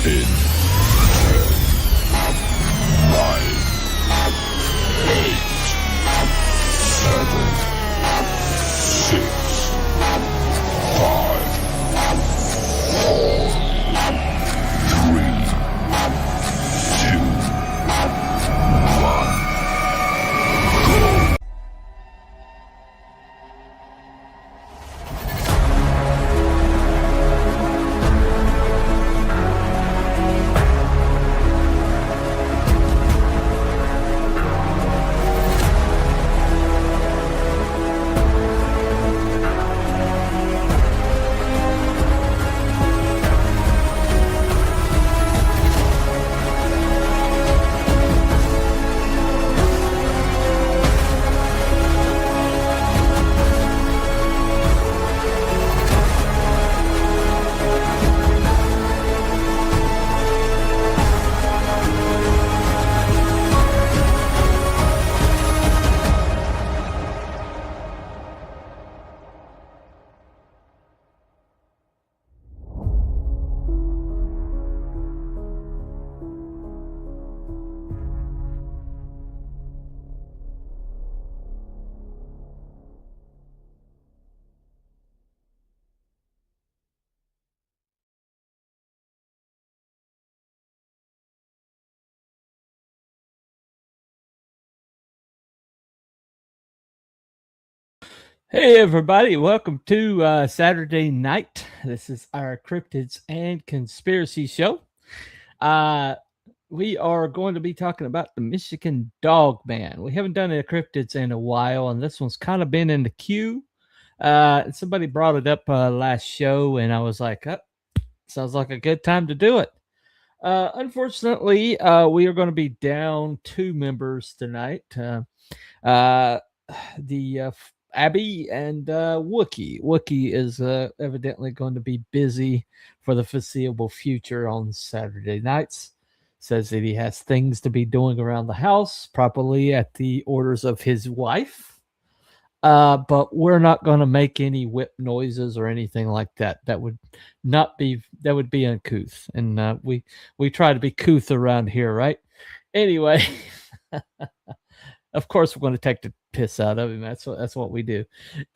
10, 9, 8, 7, 6, 5, 4, 3, 2, 1, go. Hey everybody, welcome to Saturday night. This is our Cryptids and Conspiracy show. We are going to be talking about the Michigan Dogman. We haven't done a Cryptids in a while, and this one's kind of been in the queue. Somebody brought it up last show, and I was like, sounds like a good time to do it. Unfortunately, we are going to be down 2 members tonight. Abby and Wookie. Wookie is evidently going to be busy for the foreseeable future on Saturday nights. Says that he has things to be doing around the house, probably at the orders of his wife. But we're not going to make any whip noises or anything like that. That would be uncouth. And we try to be couth around here, right? Anyway, of course we're going to take the piss out of him. That's what we do.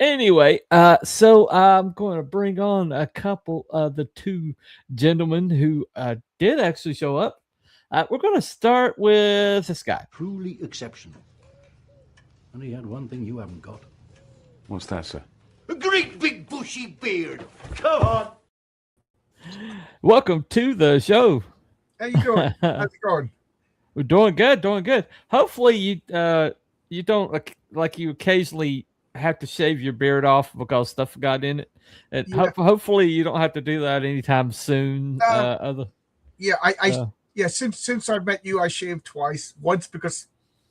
Anyway, so I'm going to bring on a couple of the 2 gentlemen who did actually show up. We're going to start with this guy. Truly exceptional. And he had one thing you haven't got. What's that, sir? A great big bushy beard. Come on. Welcome to the show. How you doing? How's it going? We're doing good. Hopefully you don't like you occasionally have to shave your beard off because stuff got in it. And Yeah. Hopefully you don't have to do that anytime soon. Since I met you, I shaved twice. Once because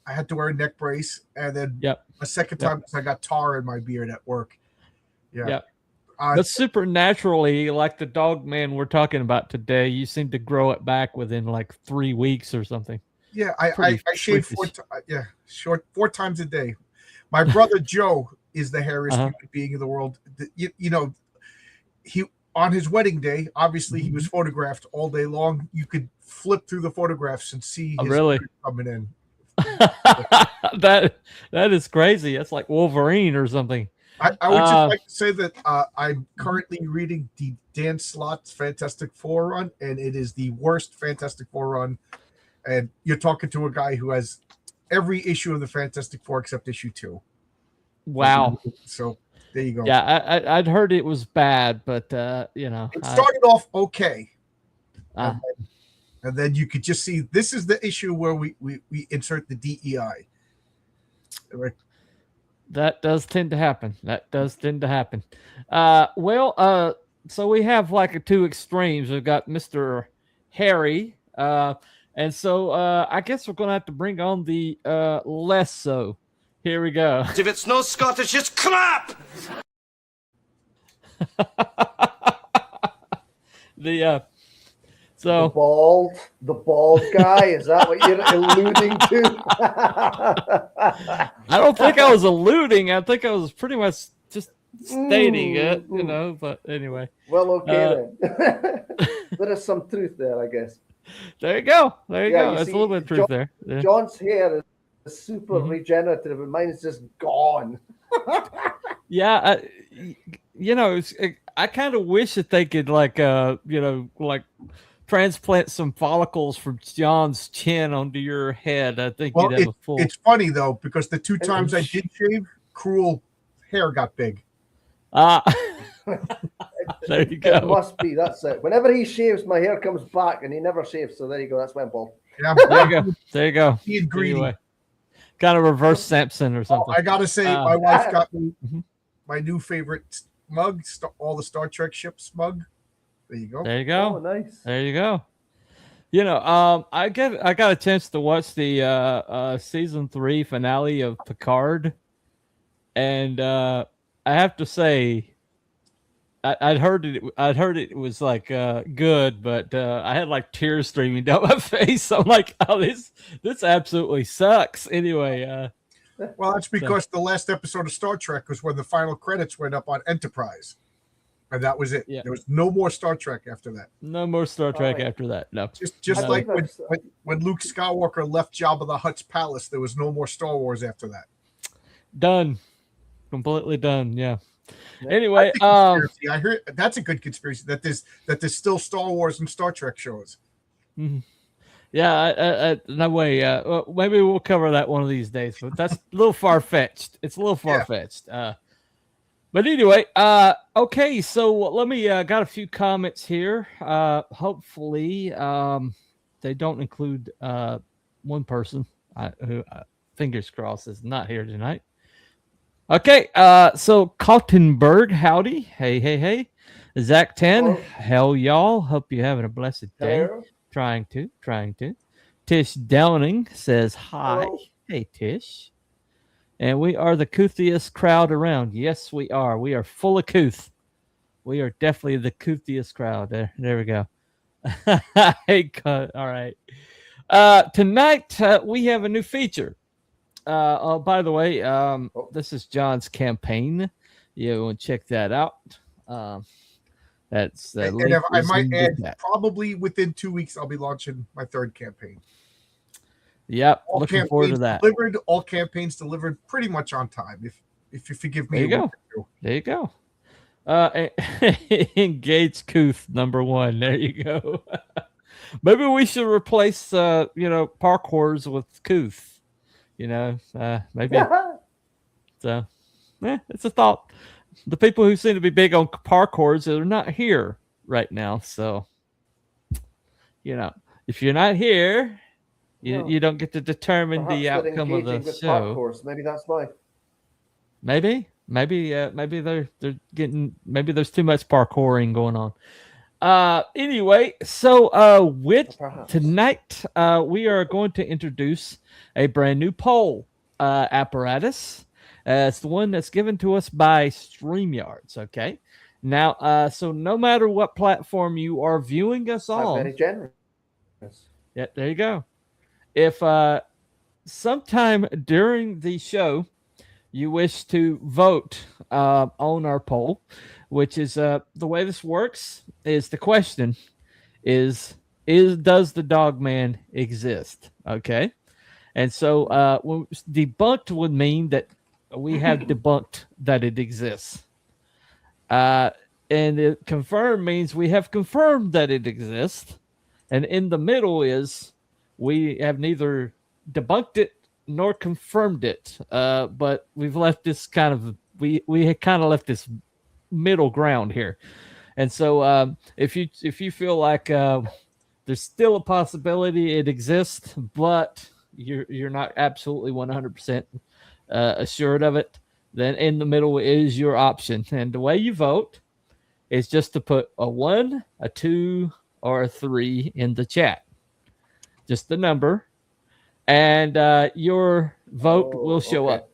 I had to wear a neck brace, and then a second time because I got tar in my beard at work. Yeah. But supernaturally, like the Dogman we're talking about today, you seem to grow it back within like 3 weeks or something. Yeah, I shave 4 times a day. My brother Joe is the hairiest human being in the world. He on his wedding day, obviously he was photographed all day long. You could flip through the photographs and see his beard coming in. that is crazy. That's like Wolverine or something. I would just like to say that I'm currently reading the Dan Slott's Fantastic Four run, and it is the worst Fantastic Four run. And you're talking to a guy who has every issue of the Fantastic Four except issue 2. Wow. So there you go. Yeah, I'd heard it was bad, but it started off okay. And then you could just see this is the issue where we insert the DEI. That does tend to happen. So we have like 2 extremes. We've got Mr. Harry, and so I guess we're going to have to bring on the less so. Here we go. If it's no Scottish, it's crap! The bald guy, is that what you're alluding to? I don't think I was alluding. I think I was pretty much just stating it, you know. But anyway, Well, okay then. There is some truth there, I guess. there you go. There you Yeah, go. you There's a see, little bit of truth there. Yeah. John's hair is super Mhm. regenerative, and mine's just gone. Yeah, you know, I kind of wish that they could like, you know, like transplant some follicles from John's chin onto your head. I think Well, you'd have a full. it's funny though because the 2 times I it's- did shave, Cruel hair got big. Ah, there you It go. must be. That's it. Whenever he shaves, my hair comes back, and he never shaves. So there you go. That's went bald. Yeah, There you go. There you go. being greedy. Anyway, kind of reverse Samson or Oh, something. I gotta say, Uh, my wife got me Mhm. my new favorite mug, all the Star Trek ships mug. There you go. There you Oh, go. nice. There you go. You know, I got a chance to watch the season 3 finale of Picard, and I have to say, I'd heard it was like good, but I had like tears streaming down my face. I'm like, oh, this absolutely sucks. Anyway, Well, that's because the last episode of Star Trek was when the final credits went up on Enterprise, and that was it. Yeah. There was no more Star Trek after that. no more Star Trek right. after that. No, Just No. like I think when Luke Skywalker left Jabba the Hutt's palace, there was no more Star Wars after that. done, completely done. Yeah. Yeah. Anyway, That's a conspiracy. I heard that's a good conspiracy that there's still Star Wars and Star Trek shows. mhm. Yeah, no way. Well, maybe we'll cover that one of these days, but that's a little far fetched. It's a little far fetched. But anyway, okay. So let me got a few comments here. Hopefully, they don't include one person who, fingers crossed, is not here tonight. Okay. So Kaltenberg, howdy. Hey. Zach 10, Hello. hell y'all. Hope you're having a blessed day. Hello. Trying to. Tish Downing says hi. Hello. Hey, Tish. And we are the coothiest crowd around. Yes, we are. We are full of couth. We are definitely the coothiest crowd. There we go. Hey, all right. Tonight we have a new feature. Oh, by the way, this is John's campaign. You want to check that out. That's the And link if I is might in the add, chat. probably within 2 weeks, I'll be launching my 3rd campaign. Yep, All looking forward to campaigns that. delivered. All campaigns delivered pretty much on time. If you forgive me, There you a go. week or two. There you go. Engage Couth #1. There you go. Maybe we should replace parkours with Couth. Maybe. So, it's a thought. The people who seem to be big on parkours are not here right now. So, if you're not here, you don't get to determine Perhaps the they're outcome of the engaging with show. parkours. Maybe that's why. Maybe they're getting, maybe there's too much parkouring going on. Anyway, so with Perhaps. tonight, we are going to introduce a brand new poll apparatus. It's the one that's given to us by StreamYards. Okay. Now, so no matter what platform you are viewing us I'm on, very generous. yeah, there you go. If sometime during the show you wish to vote on our poll, which is the way this works is the question is does the Dogman exist? Okay. And so debunked would mean that we have debunked that it exists. And it confirmed means we have confirmed that it exists. And in the middle is we have neither debunked it nor confirmed it. But we've left this kind of we had kind of left this middle ground here. And so if you feel like there's still a possibility it exists, but you're not absolutely 100% assured of it, then in the middle is your option. And the way you vote is just to put a 1, a 2, or a 3 in the chat. Just the number. And your vote will show up.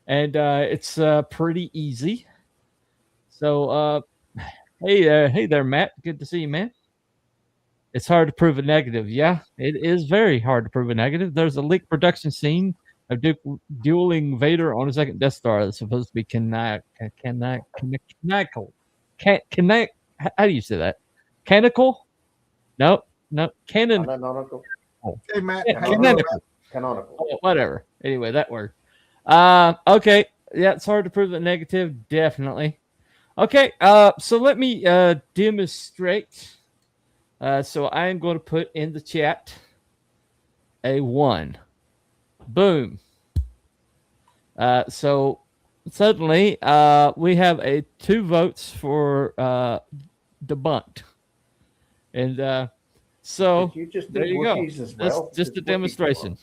And it's pretty easy. So, hey there, Matt. Good to see you, man. It's hard to prove a negative. Yeah, it is very hard to prove a negative. There's a leak production scene A dueling Vader on a second Death Star that's supposed to be canonical. How do you say that? Canonical? No, canon. Canonical. Hey, Matt. Yeah, How you doing, canonical. Canonical. Oh, whatever. Anyway, that word. Okay. Yeah, it's hard to prove the negative. Definitely. Okay. So let me demonstrate. So I am going to put in the chat a 1. Boom. So suddenly we have 2 votes for debunked. And so Did you just there do you go. Wookiees as well? Just Did a Wookiees demonstration.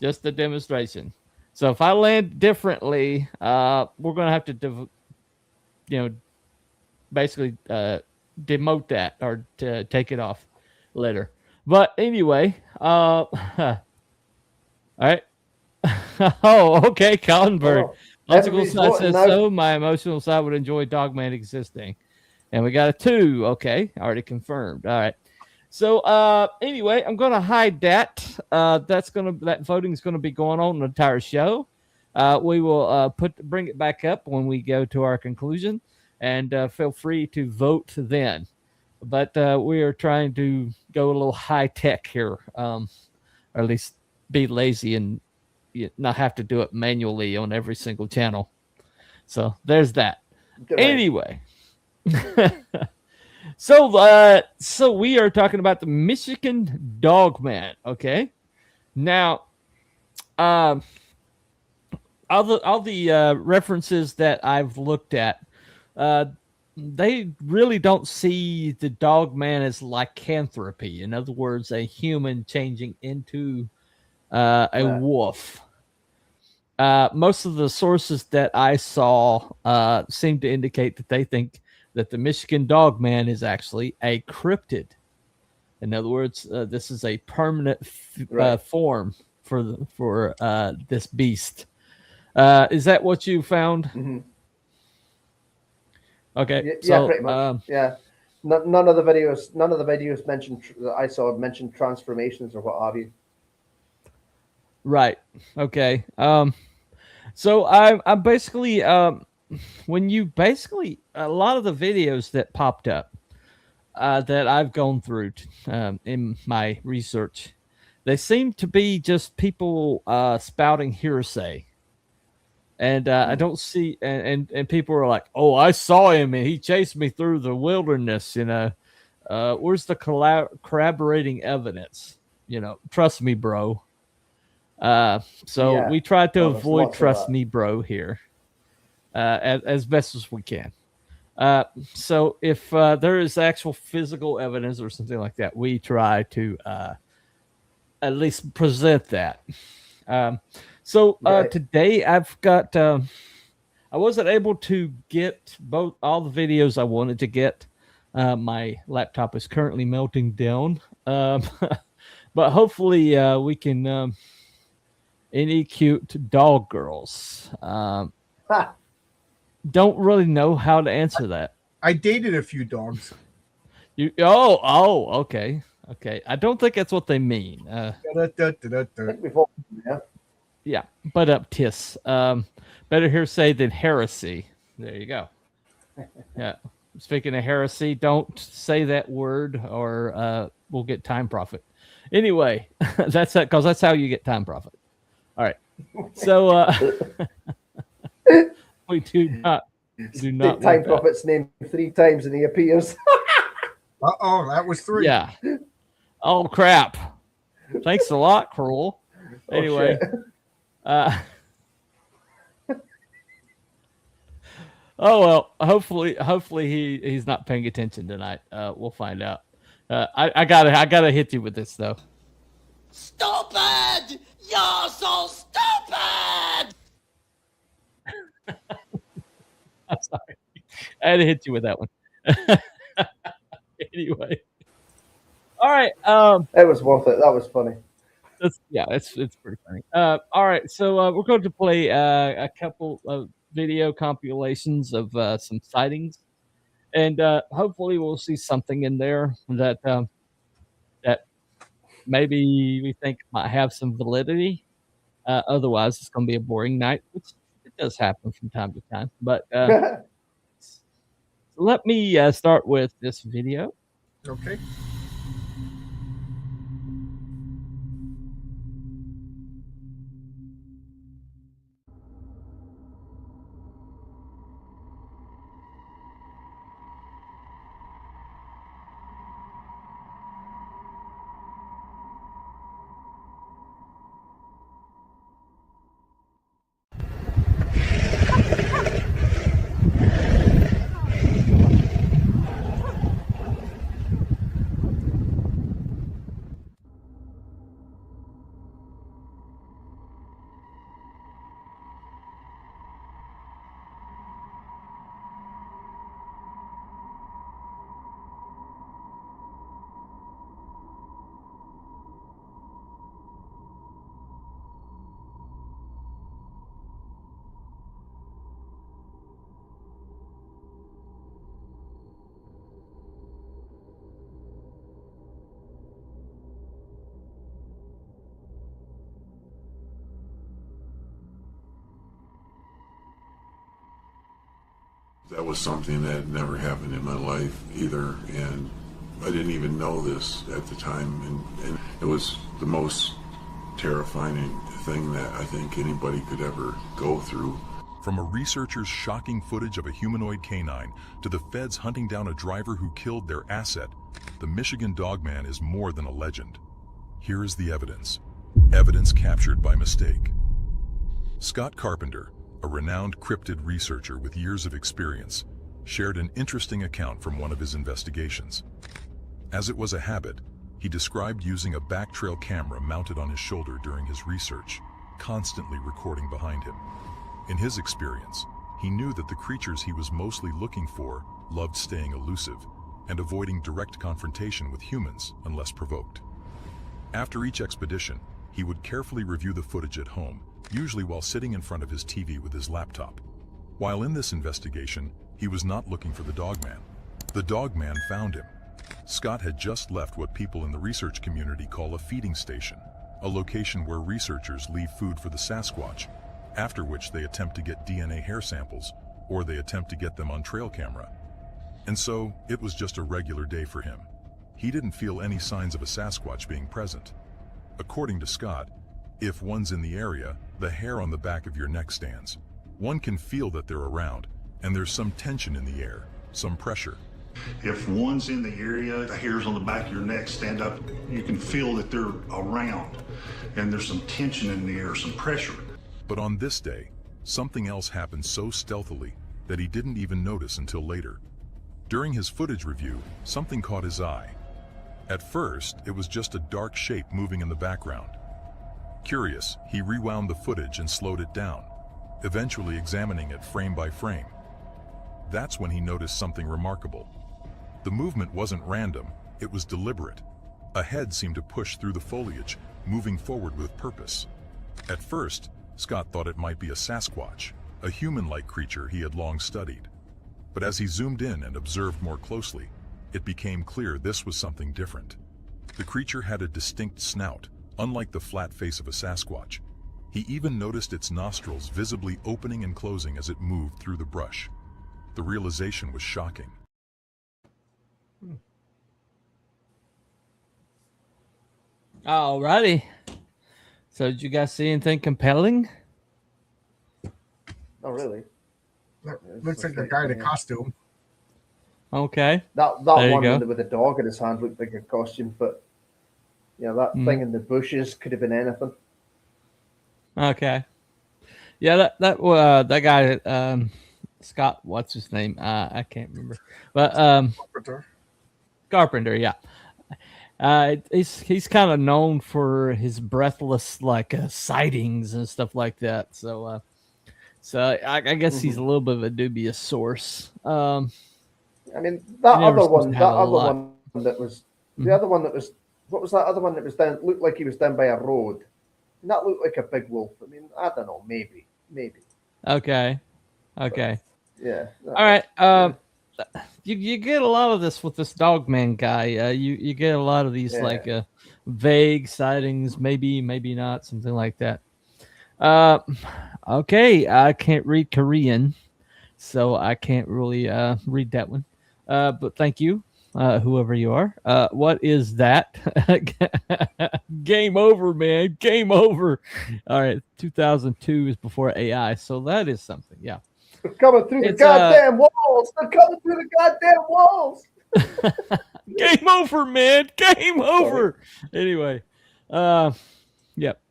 Just a demonstration. So if I land differently, we're going to have to, basically demote that or take it off later. But anyway, all right. Oh, okay, Collinberg. Oh, Logical everybody's side voting says now. so. My emotional side would enjoy Dogman existing. And we got a 2. Okay, already confirmed. All right. So anyway, I'm gonna hide that. That voting is gonna be going on the entire show. We will bring it back up when we go to our conclusion, and feel free to vote then. But we are trying to go a little high tech here, or at least be lazy and not have to do it manually on every single channel. So there's that. Right. Anyway. So we are talking about the Michigan Dogman. Okay. Now, all the references that I've looked at, they really don't see the Dogman as lycanthropy. In other words, a human changing into a wolf. Most of the sources that I saw seem to indicate that they think that the Michigan Dogman is actually a cryptid. In other words, this is a permanent form for this beast. Is that what you found? Mm-hmm. Okay, yeah, pretty much. Yeah, none of the videos mentioned that I saw mentioned transformations or what have you. Right. Okay. So I'm basically when you basically a lot of the videos that popped up that I've gone through in my research, they seem to be just people spouting hearsay. And I don't see, and people are like, "Oh, I saw him, and he chased me through the wilderness." Where's the corroborating evidence? Trust me, bro. We try to avoid trust me, bro, here as best as we can. So if there is actual physical evidence or something like that, we try to at least present that. Today I've got, I wasn't able to get all the videos I wanted to get. My laptop is currently melting down. But hopefully we can any cute dog girls. Don't really know how to answer that. I dated a few dogs. Okay. I don't think that's what they mean. Yeah, but up tis. Better hearsay than heresy. There you go. Yeah. Speaking of heresy, don't say that word or we'll get time profit. Anyway, that's it, because that's how you get time profit. All right. So we do not time profit's named 3 times and he appears. That was 3. Yeah. Oh crap. Thanks a lot, Cruel. Anyway. Oh well, hopefully he's not paying attention tonight. We'll find out. I gotta hit you with this though. Stupid! You're so stupid! I'm sorry. I had to hit you with that one. Anyway. All right. It was worth it. That was funny. It's pretty funny. All right. So we're going to play a couple of video compilations of some sightings, and hopefully we'll see something in there that that maybe we think might have some validity. Otherwise, it's going to be a boring night, which it does happen from time to time. But so let me start with this video. Okay. That was something that had never happened in my life either, and I didn't even know this at the time, and it was the most terrifying thing that I think anybody could ever go through. From a researcher's shocking footage of a humanoid canine to the feds hunting down a driver who killed their asset, the Michigan Dogman is more than a legend. Here is the evidence. Evidence captured by mistake. Scott Carpenter, a renowned cryptid researcher with years of experience, shared an interesting account from one of his investigations. As it was a habit, he described using a backtrail camera mounted on his shoulder during his research, constantly recording behind him. In his experience, he knew that the creatures he was mostly looking for loved staying elusive and avoiding direct confrontation with humans unless provoked. After each expedition, he would carefully review the footage at home, usually while sitting in front of his TV with his laptop. While in this investigation, he was not looking for the Dogman. The Dogman found him. Scott had just left what people in the research community call a feeding station, a location where researchers leave food for the Sasquatch, after which they attempt to get DNA hair samples, or they attempt to get them on trail camera. And so, it was just a regular day for him. He didn't feel any signs of a Sasquatch being present. According to Scott, if one's in the area, the hair on the back of your neck stands. One can feel that they're around, and there's some tension in the air, some pressure. If one's in the area, the hairs on the back of your neck stand up, you can feel that they're around, and there's some tension in the air, some pressure. But on this day, something else happened so stealthily that he didn't even notice until later. During his footage review, something caught his eye. At first, it was just a dark shape moving in the background. Curious, he rewound the footage and slowed it down, eventually examining it frame by frame. That's when he noticed something remarkable. The movement wasn't random, it was deliberate. A head seemed to push through the foliage, moving forward with purpose. At first, Scott thought it might be a Sasquatch, a human-like creature he had long studied. But as he zoomed in and observed more closely, it became clear this was something different. The creature had a distinct snout, unlike the flat face of a Sasquatch. He even noticed its nostrils visibly opening and closing as it moved through the brush. The realization was shocking. Alrighty. So did you guys see anything compelling? Not really. Looks like a guy in a costume. Okay. That There you one go. with the dog in his hand looked like a costume, but yeah, that thing in the bushes could have been anything. Okay. Yeah, that guy, Scott, what's his name? I can't remember. But Carpenter, yeah. He's kind of known for his breathless sightings and stuff like that. So I guess he's a little bit of a dubious source. I mean, He that never other seems one, to that have a other lot. one that was the other one that was. What was that other one that was down? Looked like he was down by a road. And that looked like a big wolf. I mean, I don't know, maybe. Okay. Yeah. All right. You get a lot of this with this Dogman guy. You get a lot of these vague sightings, maybe not, something like that. Uh, okay, I can't read Korean, so I can't really read that one. But thank you, whoever you are. What is that? Game over, man. Game over. All right, 2002 is before AI, so that is something. Yeah. They're coming through the It's, goddamn walls. They're coming through the goddamn walls. Game over, man. Game over. Anyway, yep.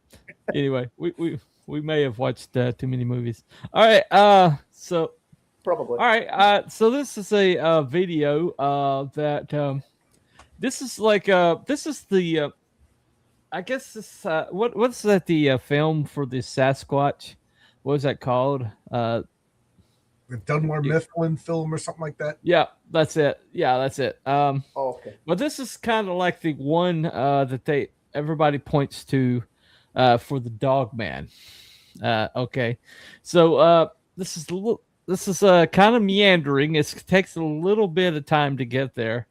Anyway, we may have watched too many movies. All right. So Probably. all right. So this is a video that this is like this is the I guess this what's that the film for the Sasquatch? What was that called? The Dunmore Mifflin film or something like that. Yeah, that's it. Yeah, that's it. Okay. But this is kind of like the one that everybody points to for the Dogman. Okay, so this is kind of meandering. It takes a little bit of time to get there,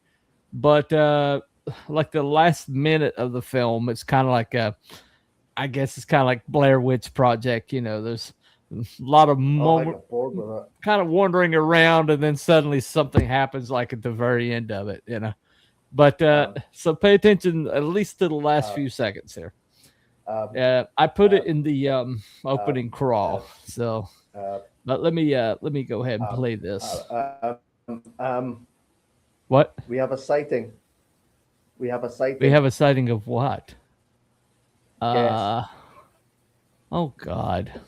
but like the last minute of the film, it's kind of like I guess it's kind of like Blair Witch Project. You know, there's a lot of I got bored with it. kind of wandering around, and then suddenly something happens, like at the very end of it. You know, but so pay attention at least to the last few seconds here. I put it in the opening crawl. So, but let me go ahead and play this. What? We have a sighting. We have a sighting. We have a sighting of what? Yes. Oh God.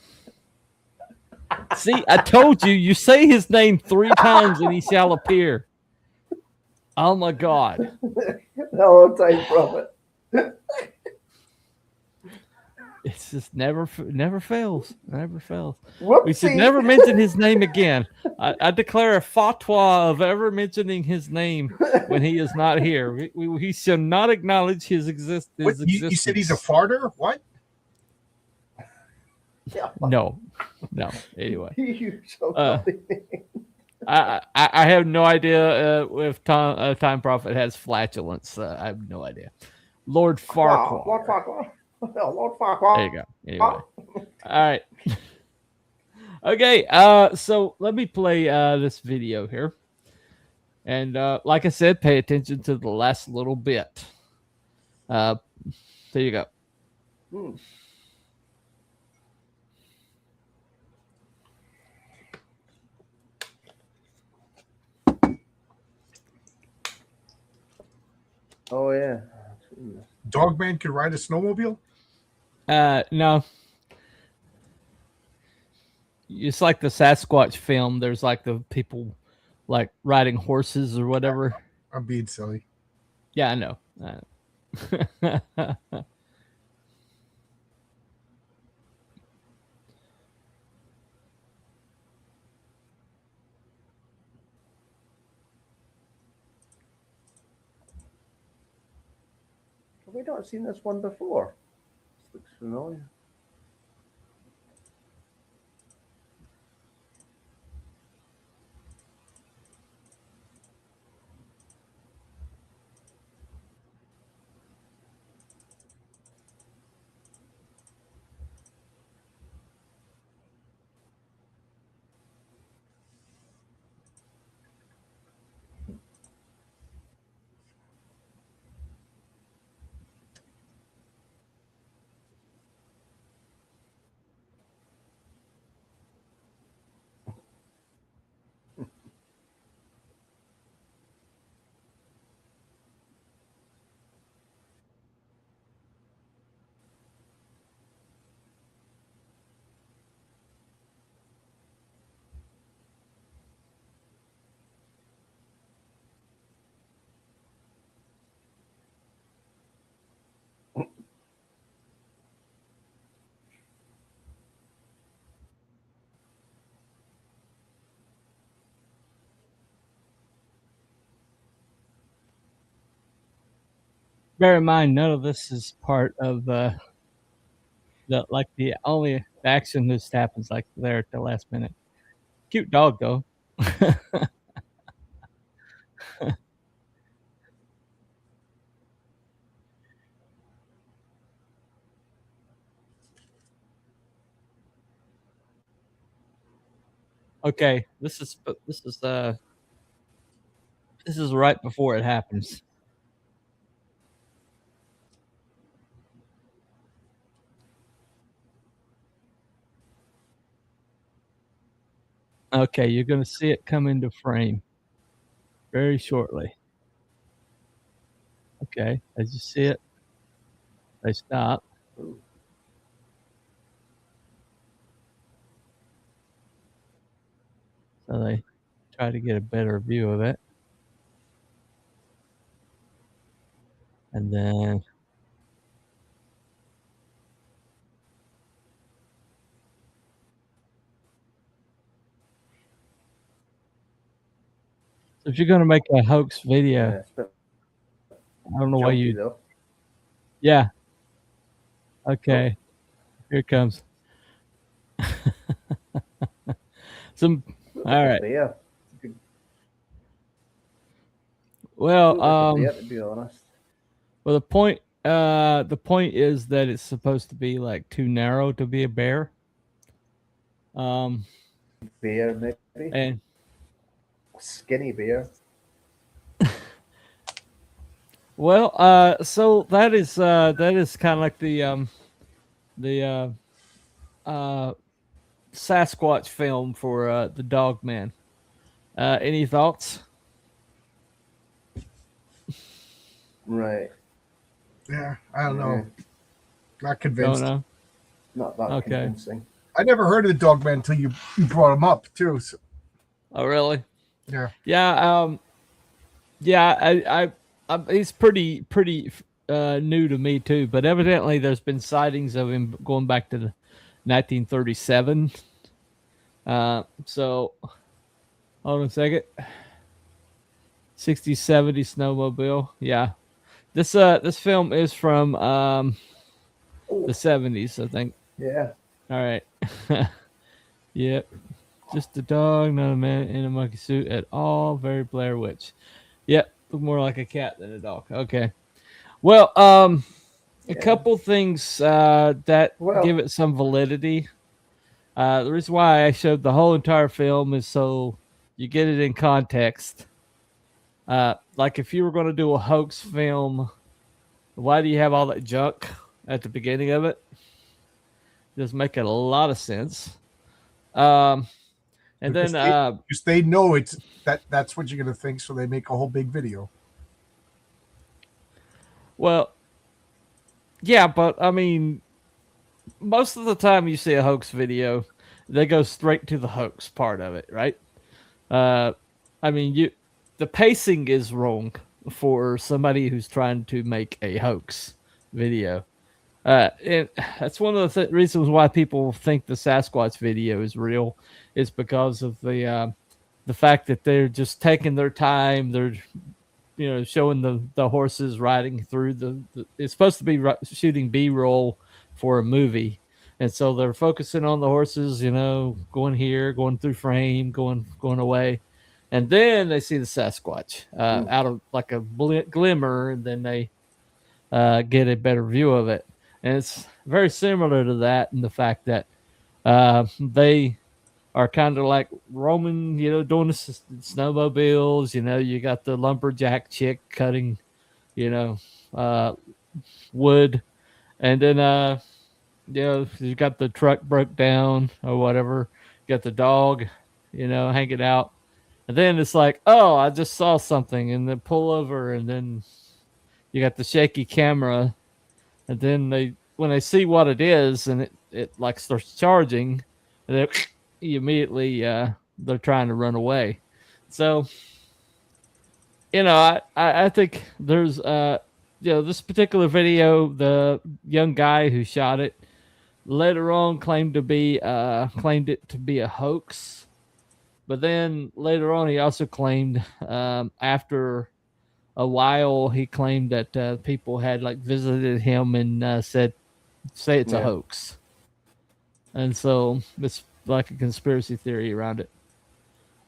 See, I told you. You say his name 3 times and he shall appear. Oh my God. Hello, Time Prophet. It's just never fails. Never fails. Whoopsie. We should never mention his name again. I declare a fatwa of ever mentioning his name when he is not here. We shall not acknowledge his existence. You said he's a farter? What? No. Anyway, You so I have no idea if Time Prophet has flatulence. I have no idea. Lord Farquhar. Lord Farquhar. Lord Farquhar. There you go. Anyway. All right. Okay. So let me play this video here, and like I said, pay attention to the last little bit. There you go. Oh yeah. Dogman could ride a snowmobile? No. It's like the Sasquatch film. There's like the people like riding horses or whatever. I'm being silly. Yeah, I know. Have we not seen this one before? This looks familiar. Bear in mind, none of this is part of the only action that happens like there at the last minute. Cute dog though. Okay, this is right before it happens. Okay, you're going to see it come into frame very shortly. Okay, as you see it, they stop. So they try to get a better view of it. And then so if you're going to make a hoax video, Yeah, it's a bit I don't know why jumpy you. though. Yeah. Okay. Here it comes. Some. All right. Bear. Well, Looked like a bear, to be honest. well, the point is that it's supposed to be like too narrow to be a bear. Bear, maybe. And Skinny bear. well, so that is kind of like the Sasquatch film for the Dogman. Any thoughts? Right. Yeah, I don't know. Not Don't convinced. know. Not that Okay. convincing. I never heard of the Dogman until you brought him up too. So, Oh, really? yeah. Yeah. Yeah. He's pretty new to me too. But evidently, there's been sightings of him going back to the 1937. So hold on a second. 60s, 70s snowmobile. Yeah. This film is from the 70s, I think. Yeah. All right. Yep. Just a dog, not a man in a monkey suit at all. Very Blair Witch. Yep. Look more like a cat than a dog. Okay. Well, a couple things that give it some validity. The reason why I showed the whole entire film is so you get it in context. Like if you were going to do a hoax film, why do you have all that junk at the beginning of it? Does make a lot of sense. And Because then because they know it's that's what you're gonna think, so they make a whole big video. well, yeah, but I mean, most of the time you see a hoax video, they go straight to the hoax part of it, right? I mean, the pacing is wrong for somebody who's trying to make a hoax video. And that's one of the reasons why people think the Sasquatch video is real, is because of the fact that they're just taking their time. They're showing the horses riding through the it's supposed to be shooting B-roll for a movie, and so they're focusing on the horses, going here, going through frame, going away, and then they see the Sasquatch out of like a glimmer, and then they get a better view of it. And it's very similar to that in the fact that they are kind of like roaming, doing the snowmobiles. You got the lumberjack chick cutting, wood, and then you got the truck broke down or whatever. You got the dog, hanging out, and then it's like, oh, I just saw something, and then pull over, and then you got the shaky camera, and then when they see what it is, and it like starts charging, and then immediately they're trying to run away. So I think there's this particular video, the young guy who shot it later on claimed it to be a hoax, but then later on he also claimed after a while he claimed that people had like visited him and say it's a hoax, and so it's like a conspiracy theory around it.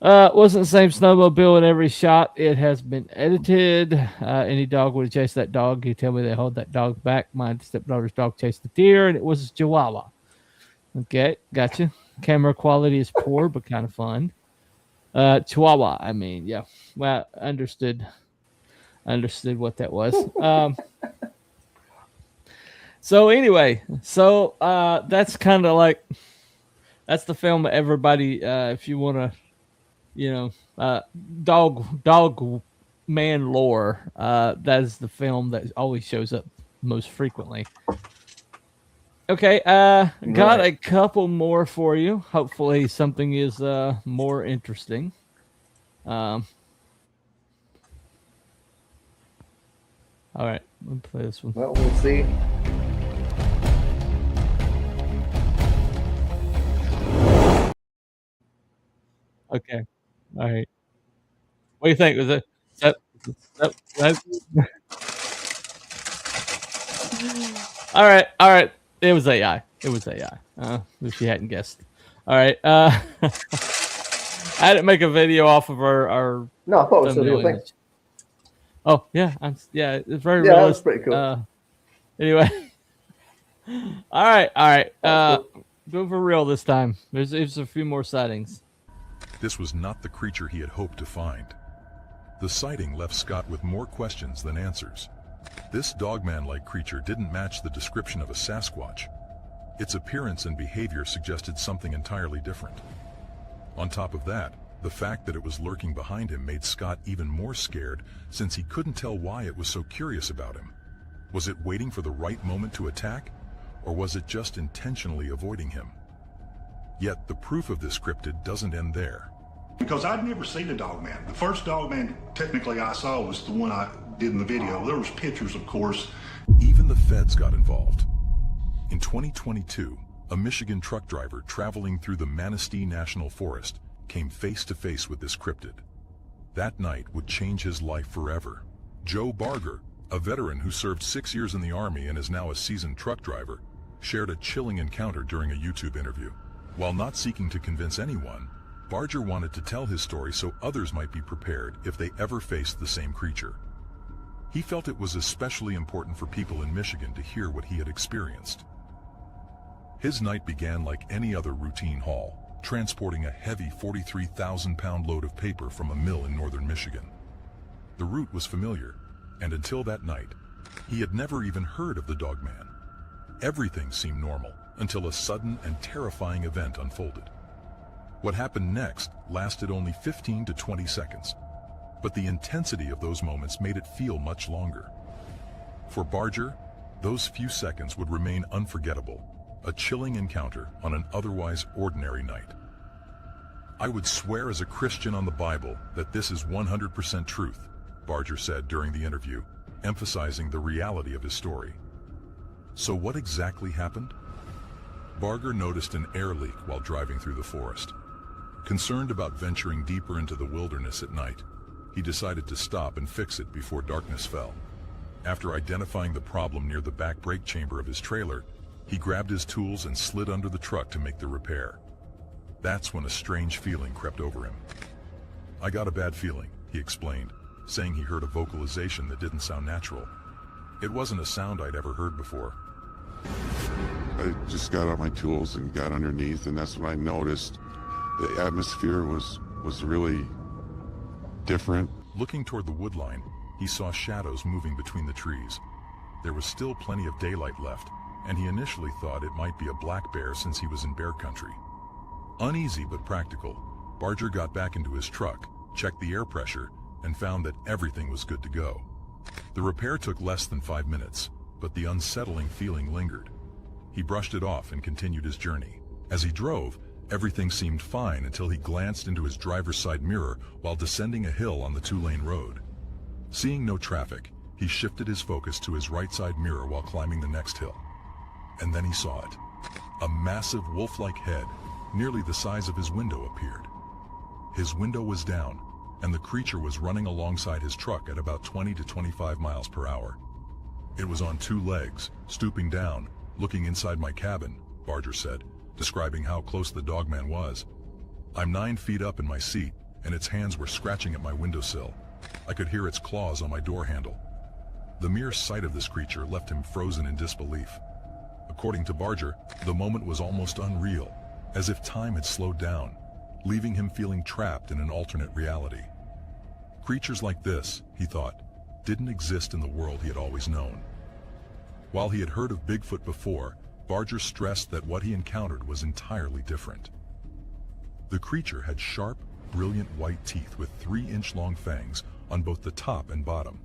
Wasn't the same snowmobile in every shot. It has been edited. Any dog would have chased that dog. You tell me they hold that dog back. My stepdaughter's dog chased the deer, and it was a Chihuahua. Okay, gotcha. camera quality is poor, but kind of fun. Chihuahua. I mean, yeah. Well, understood what that was. So anyway, that's kind of like that's the film. Everybody, if you want to, dog man lore, that is the film that always shows up most frequently. Okay, got a couple more for you. Hopefully, something is more interesting. All right, let me play this one. Well, we'll see. Okay, all right. What do you think? Was it that? All right. It was AI. If you hadn't guessed. All right. I didn't make a video off of our No, I thought it was a real thumbnail thing. image. Oh yeah, it's very Yeah, realistic. that's pretty cool. Anyway, all right. Go for real this time. There's a few more sightings. This was not the creature he had hoped to find. The sighting left Scott with more questions than answers. This dogman-like creature didn't match the description of a Sasquatch. Its appearance and behavior suggested something entirely different. On top of that, the fact that it was lurking behind him made Scott even more scared, since he couldn't tell why it was so curious about him. Was it waiting for the right moment to attack, or was it just intentionally avoiding him? Yet the proof of this cryptid doesn't end there. Because I'd never seen a dogman. The first dogman technically I saw was the one I did in the video. There was pictures, of course. Even the feds got involved. In 2022, a Michigan truck driver traveling through the Manistee National Forest came face to face with this cryptid. That night would change his life forever. Joe Barger, a veteran who served 6 years in the Army and is now a seasoned truck driver, shared a chilling encounter during a YouTube interview. While not seeking to convince anyone, Barger wanted to tell his story so others might be prepared if they ever faced the same creature. He felt it was especially important for people in Michigan to hear what he had experienced. His night began like any other routine haul, transporting a heavy 43,000-pound load of paper from a mill in northern Michigan. The route was familiar, and until that night, he had never even heard of the Dogman. Everything seemed normal until a sudden and terrifying event unfolded. What happened next lasted only 15 to 20 seconds, but the intensity of those moments made it feel much longer. For Barger, those few seconds would remain unforgettable, a chilling encounter on an otherwise ordinary night. "I would swear as a Christian on the Bible that this is 100% truth," Barger said during the interview, emphasizing the reality of his story. So what exactly happened? Barger noticed an air leak while driving through the forest. Concerned about venturing deeper into the wilderness at night, he decided to stop and fix it before darkness fell. After identifying the problem near the back brake chamber of his trailer, he grabbed his tools and slid under the truck to make the repair. That's when a strange feeling crept over him. "I got a bad feeling," he explained, saying he heard a vocalization that didn't sound natural. It wasn't a sound I'd ever heard before. I just got out my tools and got underneath, and that's when I noticed the atmosphere was really different. Looking toward the wood line, he saw shadows moving between the trees. There was still plenty of daylight left, and he initially thought it might be a black bear since he was in bear country. Uneasy but practical, Barger got back into his truck, checked the air pressure, and found that everything was good to go. The repair took less than 5 minutes, but the unsettling feeling lingered. He brushed it off and continued his journey. As he drove, everything seemed fine until he glanced into his driver's side mirror while descending a hill on the 2-lane road. Seeing no traffic, he shifted his focus to his right side mirror while climbing the next hill. And then he saw it. A massive wolf-like head, nearly the size of his window, appeared. His window was down, and the creature was running alongside his truck at about 20 to 25 miles per hour. "It was on 2 legs, stooping down, looking inside my cabin," Barger said, describing how close the Dogman was. "I'm 9 feet up in my seat, and its hands were scratching at my windowsill. I could hear its claws on my door handle." The mere sight of this creature left him frozen in disbelief. According to Barger, the moment was almost unreal. as if time had slowed down, leaving him feeling trapped in an alternate reality. Creatures like this, he thought, didn't exist in the world he had always known. While he had heard of Bigfoot before, Barger stressed that what he encountered was entirely different. The creature had sharp, brilliant white teeth with 3-inch-long fangs on both the top and bottom.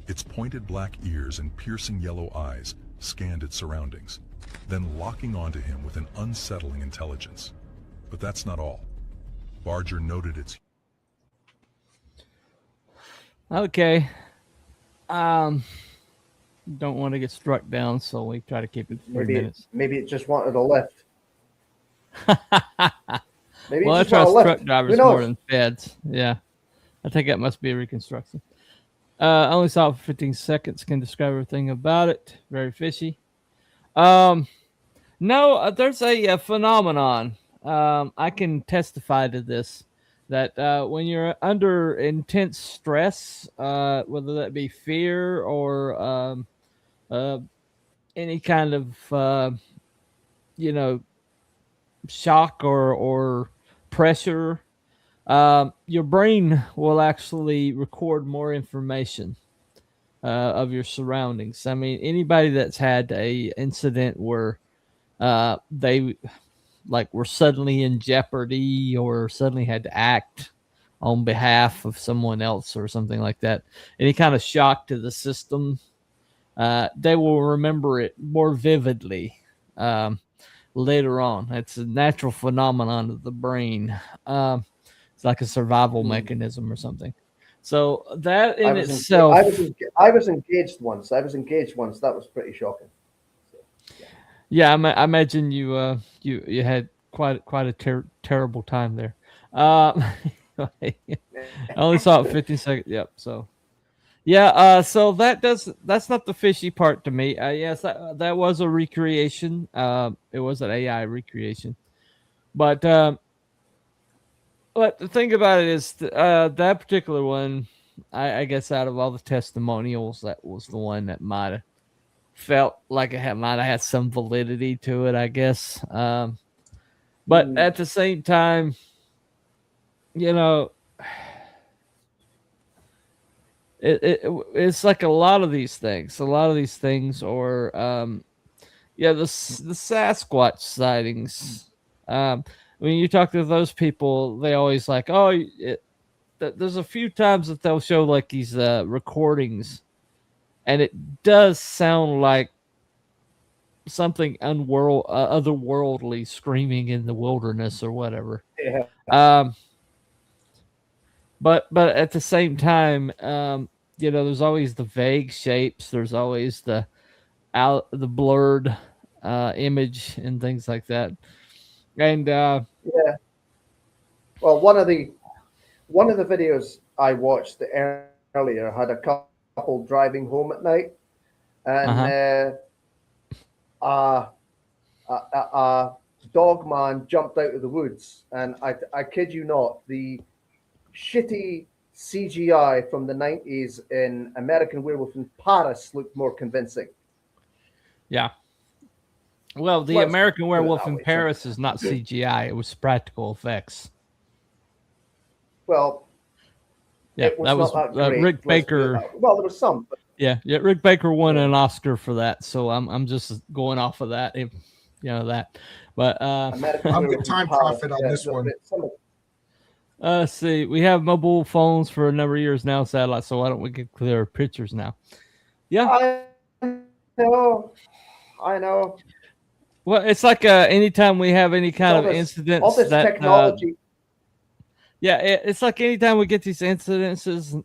Its pointed black ears and piercing yellow eyes scanned its surroundings, then locking onto him with an unsettling intelligence. But that's not all. Barger noted its... Okay. Don't want to get struck down, so we try to keep it 3 minutes. Maybe it just wanted a lift. Maybe Well, I it just wanted a trust truck lift. drivers more than feds. Yeah. I think that must be a reconstruction. I only saw it for 15 seconds. Can describe everything about it. Very fishy. No, there's a phenomenon. I can testify to this. That when you're under intense stress, whether that be fear or any kind of shock or pressure, your brain will actually record more information of your surroundings. I mean, anybody that's had a incident where they were suddenly in jeopardy or suddenly had to act on behalf of someone else or something like that, any kind of shock to the system, they will remember it more vividly later on. It's a natural phenomenon of the brain. It's like a survival mechanism or something. So that in itself... I was engaged once. That was pretty shocking. Yeah, I imagine you had quite a terrible time there. I only saw it 15 seconds. Yep. So, yeah. So that's not the fishy part to me. Yes, that was a recreation. It was an AI recreation, but the thing about it is that particular one, I guess out of all the testimonials, that was the one that might have felt like it might have had some validity to it, I guess. But at the same time, it's like a lot of these things, or the Sasquatch sightings. When you talk to those people, they always like, there's a few times that they'll show like these recordings, and it does sound like something otherworldly screaming in the wilderness or whatever. Yeah. But at the same time, there's always the vague shapes. There's always the blurred image and things like that. And yeah. Well, one of the videos I watched earlier had a couple driving home at night, and a Dogman jumped out of the woods, and I kid you not, the shitty CGI from the 90s in American Werewolf in Paris looked more convincing. Yeah. Well, the American Werewolf in Paris is not CGI. It was practical effects. Well, yeah, that was Rick Baker. Well, there was some. But... Yeah, Rick Baker won an Oscar for that, so I'm just going off of that. If you know that. But I'm the time prophet on this one. Let's see. We have mobile phones for a number of years now, satellite. So why don't we get clear pictures now? Yeah, I know. Well, it's like anytime we have any kind of incidents, all this technology. It's like anytime we get these incidences,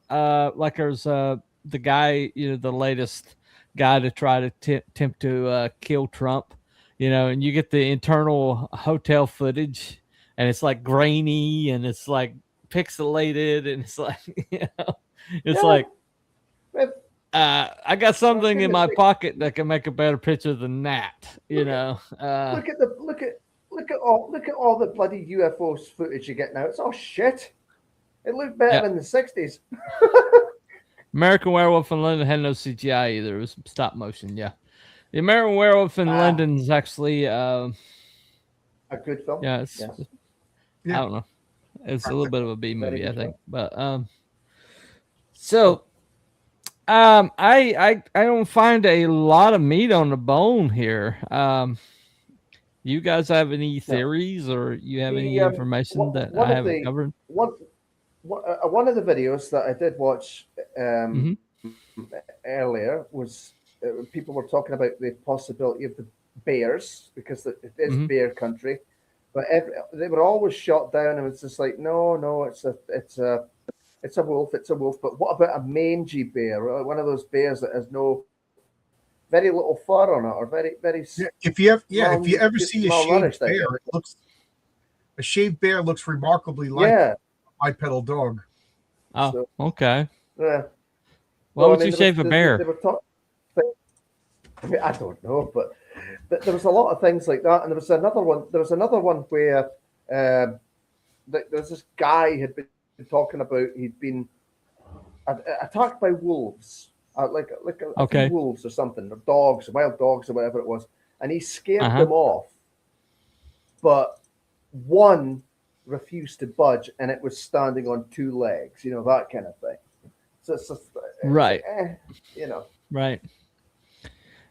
like there's the guy, the latest guy to try to attempt to kill Trump, and you get the internal hotel footage, and it's like grainy and it's like pixelated, and it's like, it's like, I got something in my pocket that can make a better picture than that, Look at all the bloody UFO footage you get now. It's all shit. It looked better in the 60s. American Werewolf in London had no CGI either. It was stop motion. Yeah, the American Werewolf in London is actually A good film. Yeah, it's, Yes. I don't know. It's a little bit of a B Very movie, I good think. film. But so I don't find a lot of meat on the bone here. You guys have any theories or you have any The information that I haven't covered? one of the videos that I did watch Mhm. earlier was people were talking about the possibility of the bears because it is Mhm. bear country, but they were always shot down, and it's just like no, it's a wolf, it's a wolf. But what about a mangy bear, one of those bears that has no very little fur on it, or very If you ever see a malnourished, shaved I bear, guess. a shaved bear looks remarkably like Yeah. a bipedal dog. Oh, So, okay. yeah. Why would you shave a bear? They were talking. I mean, I don't know, but there was a lot of things like that, and there was another one. There was another one where there's this guy had been talking about he'd been attacked by wolves, like a few Okay. wolves or something, or dogs, wild dogs, or whatever it was, and he scared Uh-huh. them off, but one refused to budge, and it was standing on two legs, that kind of thing. So it's just Right. you know. Right.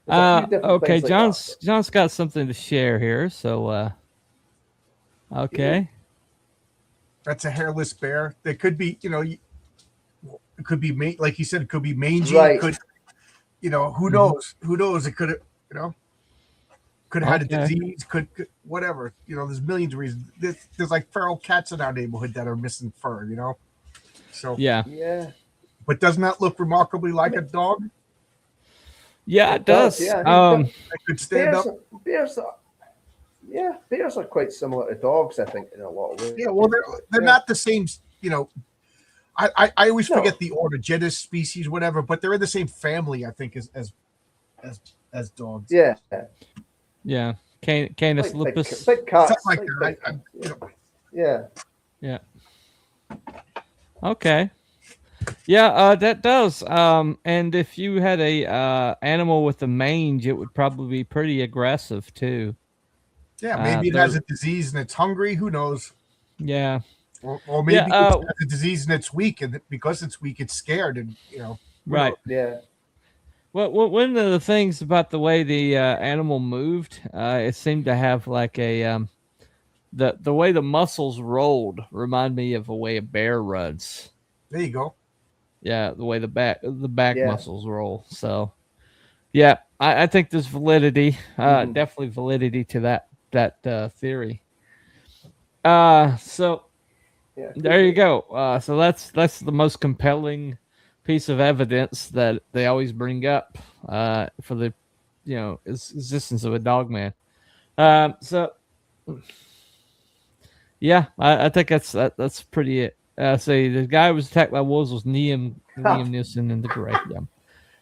There's a few different Okay, things like that. John's got something to share here, so okay. That's a hairless bear. They could be, it could be like you said, it could be mangy. Right. Could, who Mhm. knows? Who knows? It could have, could have had a Okay. disease. Could whatever. There's millions of reasons. There's like feral cats in our neighborhood that are missing fur. So Yeah. Yeah. but doesn't that look remarkably like a dog Yeah, it does. Yeah. that could stand up? Bears are quite similar to dogs, I think, in a lot of ways. Yeah, well, they're not the same. I always forget the order, genus, species, whatever, but they're in the same family, I think, as dogs. Yeah. Yeah. Canis Like lupus. big cats. Something like that. Yeah. Yeah. Okay. Yeah, that does. And if you had a animal with a mange, it would probably be pretty aggressive too. Yeah, maybe it has a disease and it's hungry. Who knows? Yeah. Or maybe it Yeah, has a disease and it's weak, and because it's weak, it's scared, and who right. knows? Yeah. Well, one of the things about the way the animal moved, it seemed to have like a the way the muscles rolled remind me of the way a bear runs. There you go. Yeah, the way the back Yeah. muscles roll. So, yeah, I think there's validity, definitely validity to that theory. So Yeah. there you go. So that's the most compelling piece of evidence that they always bring up for the existence of a dogman. So yeah, I think that's pretty it. Say the guy who was attacked by wolves was Liam Neeson in the gray. Yeah.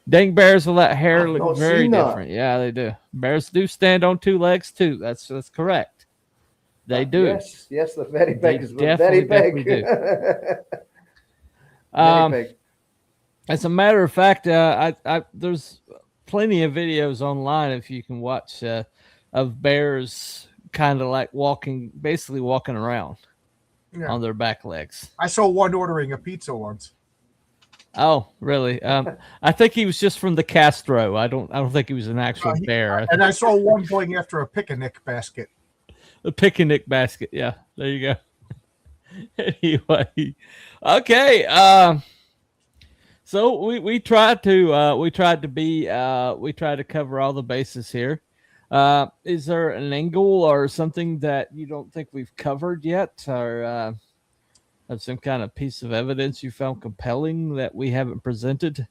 Dang bears with that hair I've look not very seen that. different. Yeah, they do. Bears do stand on two legs too. That's correct. They do. Yes, they're very big. They Very definitely big. Um, Very big. As a matter of fact, there's plenty of videos online if you can watch of bears kind of like basically walking around on their back legs. I saw one ordering a pizza once. Oh, really? I think he was just from the Castro. I don't think he was an actual bear. And I saw one going after a picnic basket. A picnic basket. Yeah, there you go. Anyway, okay. So we tried to cover all the bases here. Is there an angle or something that you don't think we've covered yet, or of some kind of piece of evidence you found compelling that we haven't presented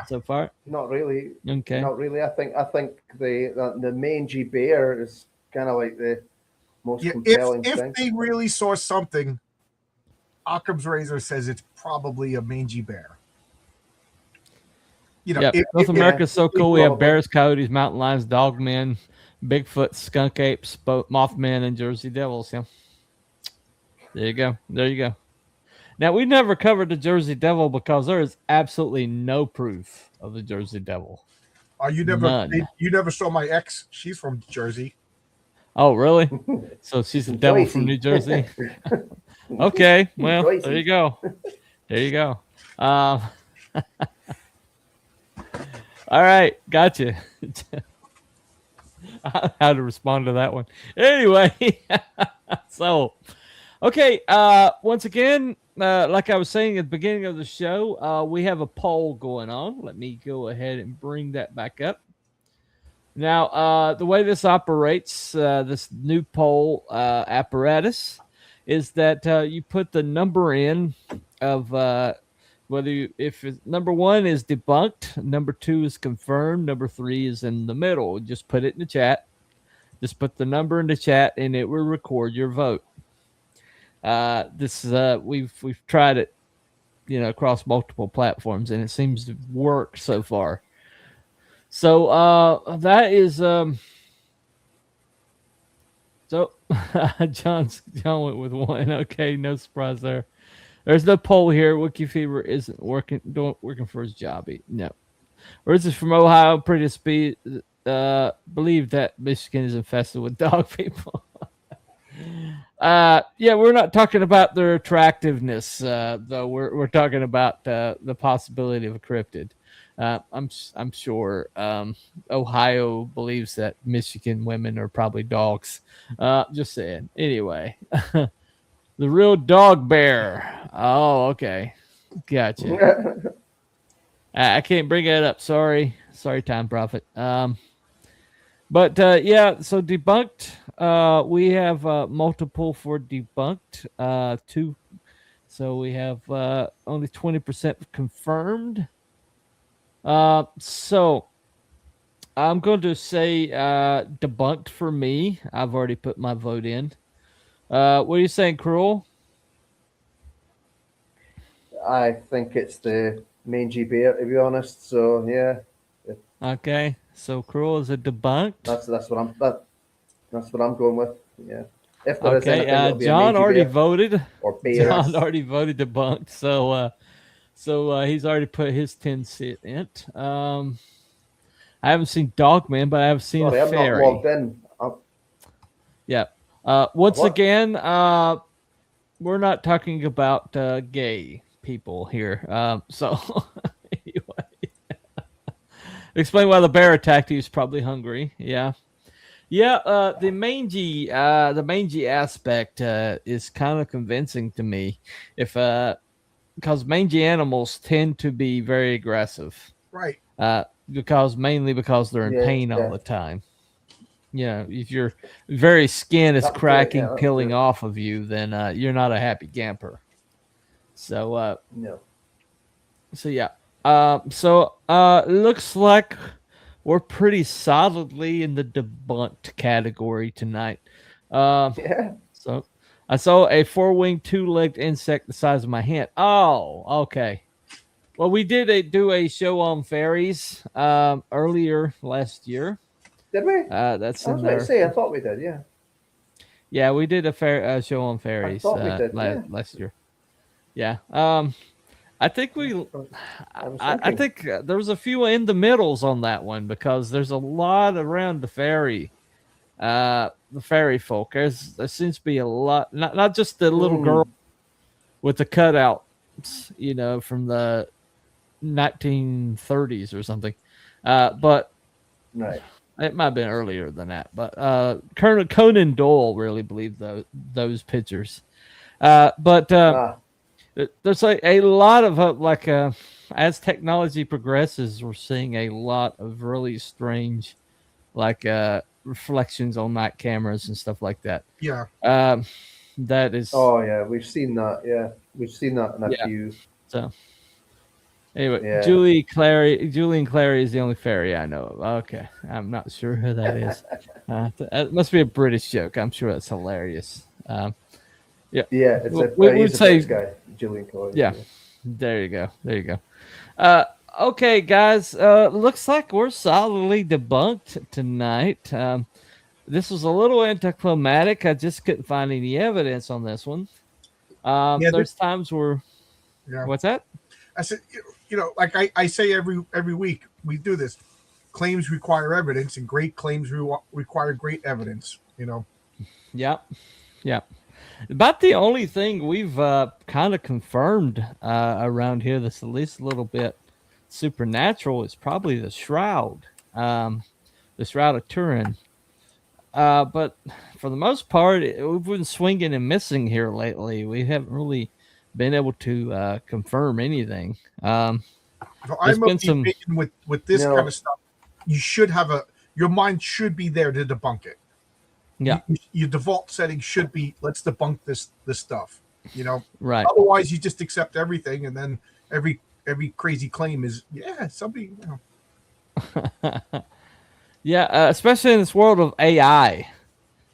so far? Not really. Okay. Not really. I think the mangy bear is kind of like the most compelling thing. If they really saw something, Occam's razor says it's probably a mangy bear. North America's so cool. We have bears, coyotes, mountain lions, dogmen, Bigfoot, skunk apes, Mothman, and Jersey Devils. Yeah. There you go. Now, we never covered the Jersey Devil because there is absolutely no proof of the Jersey Devil. You never saw my ex. She's from Jersey. Oh, really? So she's the devil from New Joycey. Jersey. Okay, well, there Joycey. you go. There you go. All right, gotcha. How to respond to that one? Anyway, so okay. Once again, like I was saying at the beginning of the show, we have a poll going on. Let me go ahead and bring that back up. Now, the way this operates, this new poll apparatus, is that you put the number in of if number 1 is debunked, number 2 is confirmed, number 3 is in the middle. Just put it in the chat. Just put the number in the chat, and it will record your vote. We've tried it, across multiple platforms, and it seems to work so far. So that is so John went with 1. Okay, no surprise there. There's no poll here. Wiki Fever isn't working for his job. No. Whereas is from Ohio, pretty believe that Michigan is infested with dog people. Yeah, we're not talking about their attractiveness, though. We're talking about the possibility of a cryptid. I'm sure Ohio believes that Michigan women are probably dogs. Just saying. Anyway, the real dog bear. Oh, okay, gotcha. I can't bring it up. Sorry, Time Prophet. But yeah, so debunked. We have multiple for debunked. 2. So we have only 20% confirmed. So I'm going to say debunked for me. I've already put my vote in. What are you saying, Cruel? I think it's the mangy bear, to be honest. So yeah. Okay, so Cruel is a debunked. That's what I'm going with. Yeah. If there is Okay, anything, it'll be a John mangy already bear voted. or bears. John already voted debunked. So he's already put his 10 cent in. I haven't seen Dogman, but I have seen a I'm fairy. not logged in. Yeah. Once What? again, we're not talking about gay people here. So anyway, explain why the bear attacked you. He's probably hungry. Yeah. Yeah, the mangy aspect is kind of convincing to me, because mangy animals tend to be very aggressive, Right. mainly because they're in pain all Yeah. the time. If your very skin is That's cracking, that's peeling true. off of you, then you're not a happy camper. So No. So yeah. Looks like we're pretty solidly in the debunked category tonight. Yeah. So I saw a 4-winged, 2-legged insect the size of my hand. Oh, okay. Well, we did do a show on fairies earlier last year. Did we? That's I in was about there. to say, I thought we did. Yeah. Yeah, we did a show on fairies thought we did, yeah. last year. Yeah. I think I think there was a few in the middles on that one, because there's a lot around the fairy folk. There seems to be a lot, not just the little girl with the cutouts, from the 1930s or something, but right. It might have been earlier than that. But Colonel Conan Doyle really believed those pictures. But there's a lot of as technology progresses, we're seeing a lot of really strange reflections on night cameras and stuff like that. Yeah. That is. Oh yeah, we've seen that. Yeah, we've seen that in a few. So anyway, Yeah. Julian Clary is the only fairy I know of. Okay, I'm not sure who that is. That must be a British joke. I'm sure that's hilarious. Yeah, it's we would he's say a guy, Julian Clary. Yeah, there you go. Okay, guys. Looks like we're solidly debunked tonight. This was a little anticlimactic. I just couldn't find any evidence on this one. There's times where. Yeah. What's that? I said, like I say every week we do this. Claims require evidence, and great claims require great evidence. You know. Yep. Yep. About the only thing we've kind of confirmed around here that's at least a little bit supernatural is probably the shroud, the Shroud of Turin. But for the most part, we've been swinging and missing here lately. We haven't really been able to confirm anything. So There's I'm of been the some, opinion with this kind of stuff, you should have your mind should be there to debunk it. yeah, Your default setting should be let's debunk this stuff. You know, right. Otherwise, you just accept everything, and then every crazy claim is somebody. You know. Yeah, especially in this world of AI,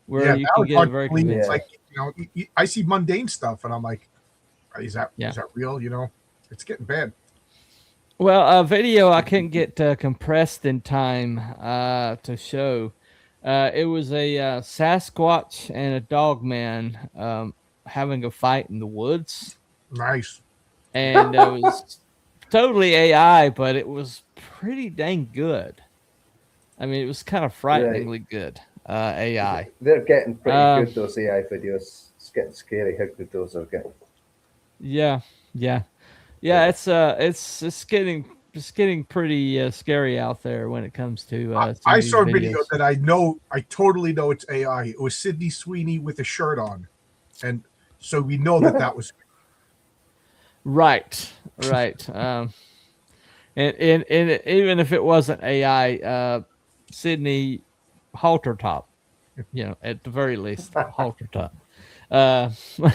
where you now can it's get hard very to believe. It's convincing. like I see mundane stuff, and I'm like, is that Yeah. real? You know, it's getting bad. Well, a video I couldn't get compressed in time to show. It was a Sasquatch and a Dogman having a fight in the woods, Nice. and it was totally AI, but it was pretty dang good. I mean, it was kind of frighteningly good AI. They're getting pretty good, those AI videos. It's getting scary how good those are getting. Yeah. It's getting pretty scary out there when it comes to. I saw a videos. video that I totally know it's AI. It was Sydney Sweeney with a shirt on, and so we know that was right. And even if it wasn't AI, Sydney halter top, at the very least halter top.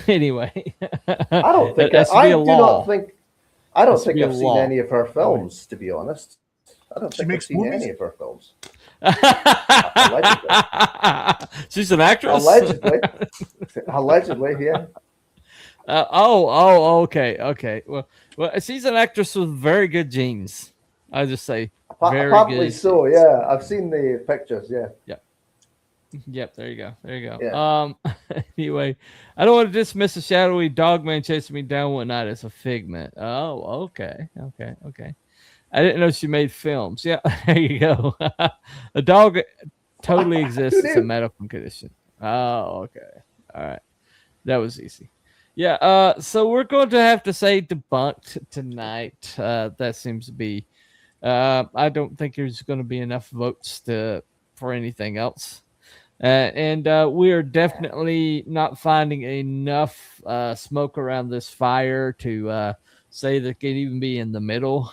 Anyway, I don't think I do not think I don't think I've seen any of her films, to be honest. I don't think I've seen any of her films. Allegedly. She's an actress. Allegedly, yeah. Okay. Well, she's an actress with very good genes. I just say very probably good so. genes. Yeah, I've seen the pictures. Yeah. Yep. There you go. Yeah. Anyway, I don't want to dismiss a shadowy Dogman chasing me down one night as a figment. Oh, okay. I didn't know she made films. Yeah, there you go. A dog totally exists as a medical condition. Oh, okay. All right. That was easy. Yeah, so we're going to have to say debunked tonight. That seems to be I don't think there's going to be enough votes for anything else. And we are definitely not finding enough smoke around this fire to say that it could even be in the middle.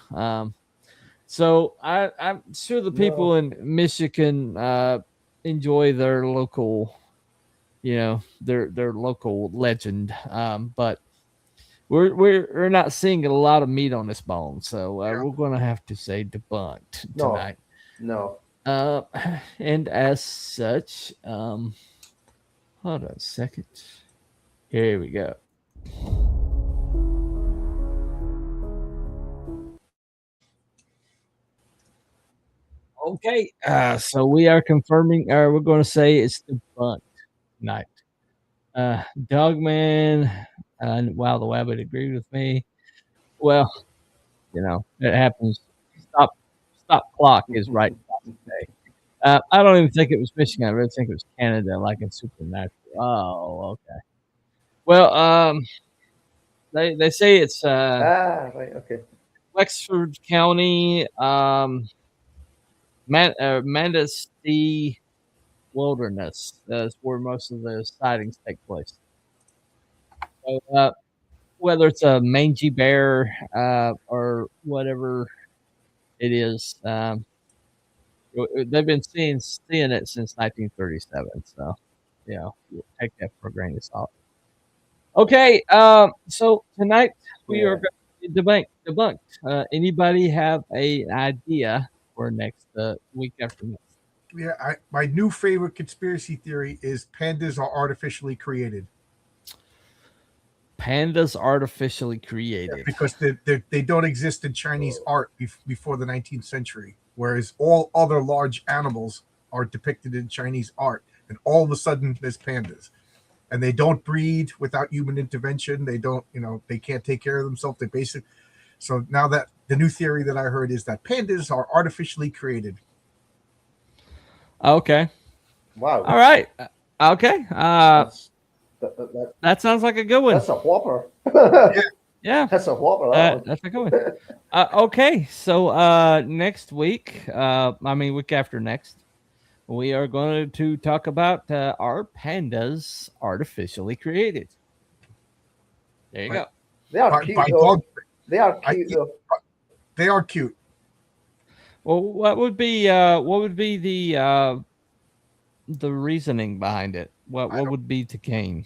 So I'm sure the people in Michigan enjoy their local, their local legend. But we're not seeing a lot of meat on this bone. So we're going to have to say debunked tonight. No. And as such, hold on a second. Here we go. Okay, so we are confirming, we're going to say it's debunked tonight. Dogman and Wow the Wabbit agreed with me. Well, it happens. Stop clock is right today. I don't even think it was Michigan. I really think it was Canada, like in Supernatural. Oh, okay. Well, they say it's right, okay. Wexford County, Manistee Wilderness is where most of the sightings take place. So, whether it's a mangy bear or whatever it is, they've been seeing it since 1937. So, we'll take that for a grain of salt. Okay, so tonight we are going to debunked. Anybody have an idea for next week after next? Yeah, my new favorite conspiracy theory is pandas are artificially created. Pandas artificially created because they don't exist in Chinese art before the 19th century, whereas all other large animals are depicted in Chinese art, and all of a sudden there's pandas, and they don't breed without human intervention. They don't, they can't take care of themselves. So now that the new theory that I heard is that pandas are artificially created. Okay. Wow. All right. Okay. That sounds like a good one. That's a whopper. Yeah. That's a whopper. That one. That's a good one. Okay. So next week, week after next, we are going to talk about are pandas artificially created? There you go. They are cute. Though. They are cute. Though. They are cute. Well, what would be the reasoning behind it? What would be to gain?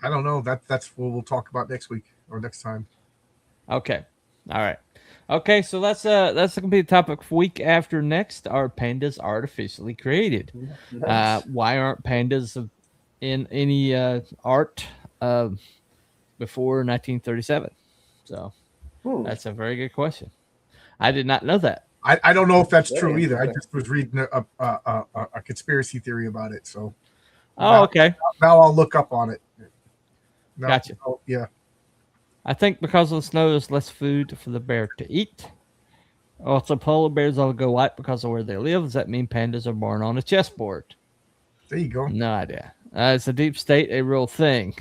I don't know. That's what we'll talk about next week or next time. Okay. All right. Okay, so that's gonna be the topic for week after next. Are pandas artificially created? Nice. Why aren't pandas in any art before 1937? So that's a very good question. I did not know that. I don't know if that's true either. I just was reading a conspiracy theory about it. So okay. Now I'll look up on it. Gotcha. Yeah. I think because of the snow, there's less food for the bear to eat. Also, polar bears all go white because of where they live. Does that mean pandas are born on a chessboard? There you go. No idea. It's a deep state, a real thing.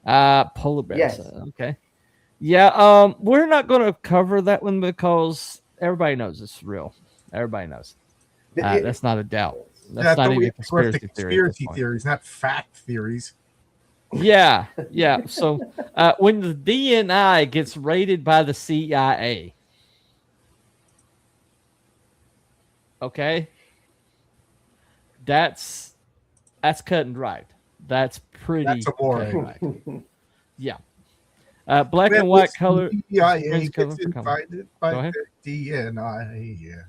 Polar bears. Yes. Okay. Yeah. We're not going to cover that one because everybody knows it's real. Everybody knows. That's not a doubt. That's not even a conspiracy theories, not fact theories. Yeah. So when the DNI gets raided by the CIA, okay, that's cut and dried. That's pretty. That's a war. Yeah. Black and white color. CIA gets invited by the DNI. Yeah,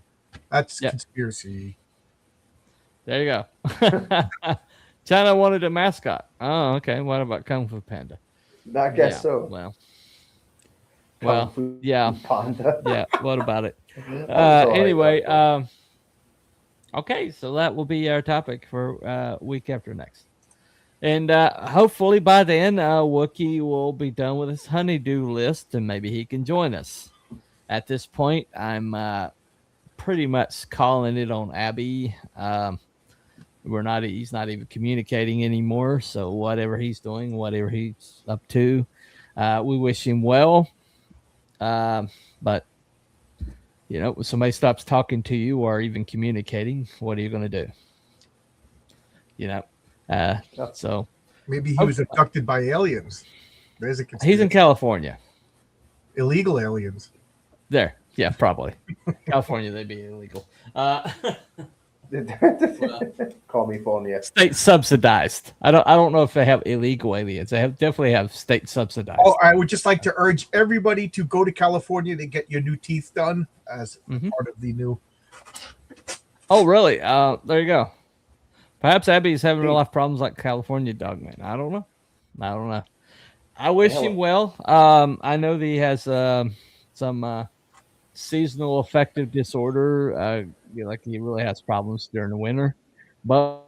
that's conspiracy. There you go. China wanted a mascot. Oh, okay. What about Kung Fu Panda? I guess so. Well, yeah. Panda. Yeah. What about it? Anyway, okay. So that will be our topic for week after next, and hopefully by then, Wookie will be done with his honeydew list, and maybe he can join us. At this point, I'm pretty much calling it on Abby. He's not even communicating anymore. So whatever he's doing, whatever he's up to, we wish him well. But when somebody stops talking to you or even communicating, what are you going to do? So maybe he was abducted by aliens. There's a conspiracy. He's in California. Illegal aliens. There. Yeah, probably. California, they'd be illegal. California. State subsidized. I don't know if they have illegal aliens. They definitely have state subsidized. Oh, I would just like to urge everybody to go to California to get your new teeth done as part of the new. Oh, really? There you go. Perhaps Abby's having real life problems like California Dogman. I don't know. I wish him well. I know that he has some seasonal affective disorder. Like he really has problems during the winter, but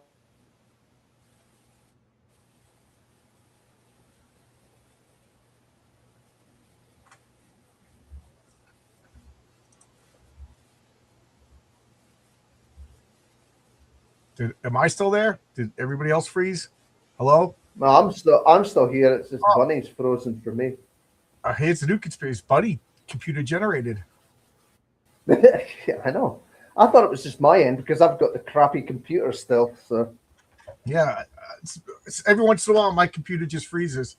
am I still there? Did everybody else freeze? Hello? No, I'm still here. It's just Bunny's frozen for me. Hey, it's a new conspiracy. Buddy, computer generated. Yeah, I know. I thought it was just my end because I've got the crappy computer still. So yeah, it's every once in a while my computer just freezes.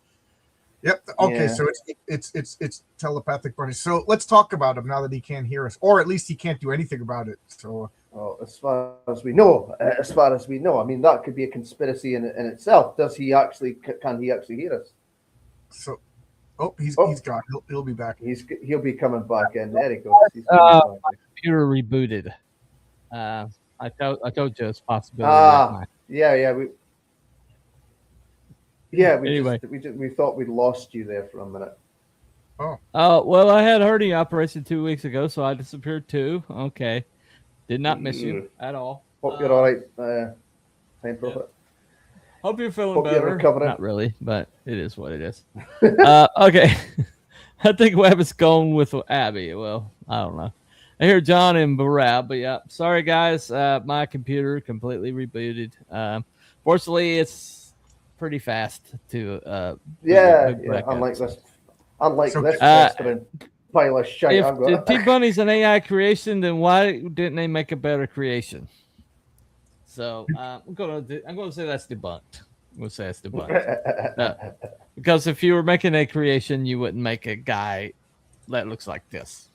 Yep. Okay, Yeah. so it's telepathic Bunny. So let's talk about him now that he can't hear us, or at least he can't do anything about it. So as far as we know, I mean that could be a conspiracy in itself. Can he actually hear us? So he's gone. He'll be back. He'll be coming back in. There he goes. My computer rebooted. I told you it's a possibility. We thought we'd lost you there for a minute. Well, I had hernia operation 2 weeks ago, so I disappeared too. Okay, did not miss you at all. Hope you're all right. Time Prophet. Hope you're feeling Hope better. you're recovering. Not really, but it is what it is. Okay, I think Webb is going with Abby. Well, I don't know. I hear John and Barab, but yeah, sorry guys, my computer completely rebooted. Fortunately, it's pretty fast to unlike this festering pile of shit I've got. If T-Bunny's an AI creation, then why didn't they make a better creation? So I'm gonna say that's debunked. We'll say it's debunked. Because if you were making a creation, you wouldn't make a guy that looks like this.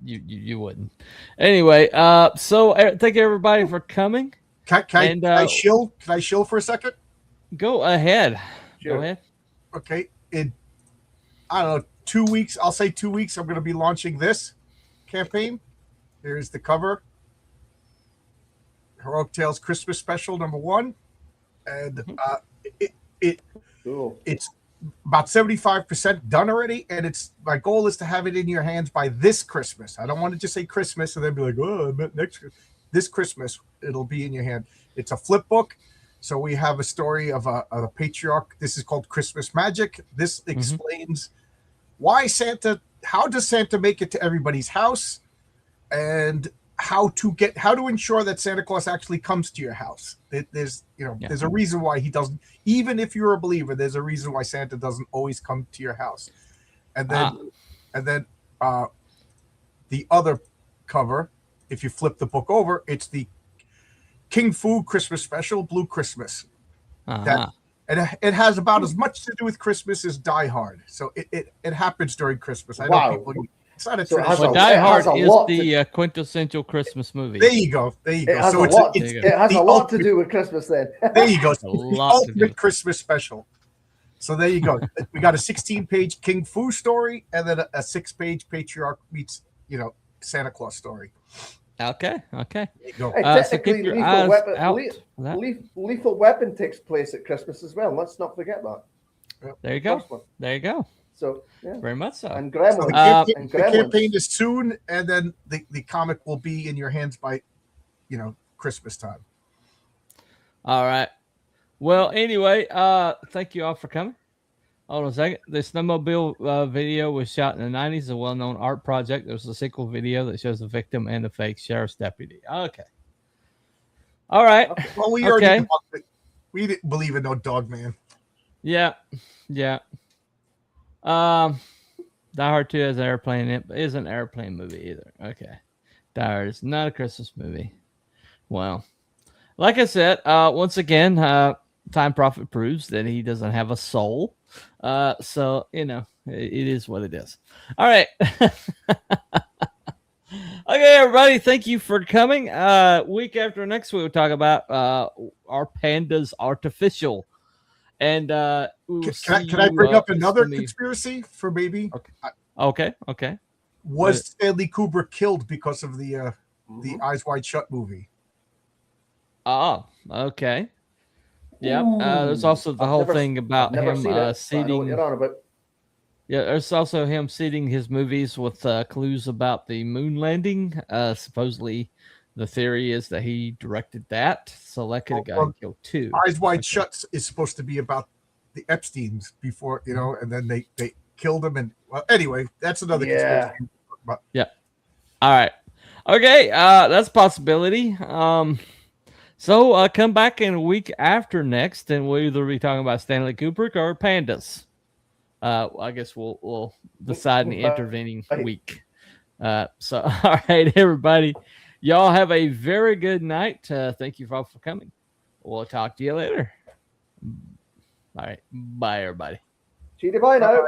You wouldn't. Anyway, so thank everybody for coming. Can I shill for a second? Go ahead. Sure. Go ahead. Okay. In, I don't know, 2 weeks, I'll say 2 weeks, I'm going to be launching this campaign. Here's the cover. Heroic Tales Christmas Special #1. And it's about 75% done already. And my goal is to have it in your hands by this Christmas. I don't want to just say Christmas and then be like, oh, I meant this Christmas, it'll be in your hand. It's a flip book. So we have a story of a patriarch. This is called Christmas Magic. This explains why Santa, how does Santa make it to everybody's house, and how to ensure that Santa Claus actually comes to your house. There's a reason why he doesn't, even if you're a believer, there's a reason why Santa doesn't always come to your house. And then the other cover, if you flip the book over, it's the King Fu Christmas Special, Blue Christmas. It has about as much to do with Christmas as Die Hard. So it happens during Christmas. I know people. It's not a tradition. Well, Die Hard is the quintessential Christmas movie. There you go. It has a lot to do with Christmas then. There you go. It's the ultimate Christmas special. So there you go. We got a 16-page King Fu story and then a 6-page Patriarch meets, Santa Claus story. Okay. There you go. Hey, technically, Lethal Weapon takes place at Christmas as well. Let's not forget that. There you go. There you go. So, yeah. Very much so. And Gremlins. The campaign is soon, and then the comic will be in your hands by, Christmas time. All right. Well, anyway, thank you all for coming. Hold on a second. The snowmobile video was shot in the 90s, a well-known art project. There's a sequel video that shows the victim and the fake sheriff's deputy. Okay. All right. Okay. Well, we didn't believe in no Dogman. Yeah. Die Hard 2 is an airplane. It is an airplane movie either. Okay. Die Hard is not a Christmas movie. Well, like I said, once again, Time Prophet proves that he doesn't have a soul. So, it is what it is. All right. Okay, everybody. Thank you for coming. Week after next, we'll talk about our pandas artificial. And can I bring up another conspiracy for maybe? Okay. Was Stanley Kubrick killed because of the Eyes Wide Shut movie? Oh, okay. Yeah. There's also the whole thing about him seeding. Yeah, there's also him seeding his movies with clues about the moon landing. Supposedly, the theory is that he directed that, so that could have gotten killed too. Eyes Wide Shut is supposed to be about the Epsteins before, and then they killed him. And anyway, that's another conspiracy. Yeah. All right. Okay. That's a possibility. So come back in a week after next, and we'll either be talking about Stanley Kubrick or pandas. I guess we'll decide in the intervening week. So, all right, everybody. Y'all have a very good night. Thank you all for coming. We'll talk to you later. All right. Bye, everybody. Bye now.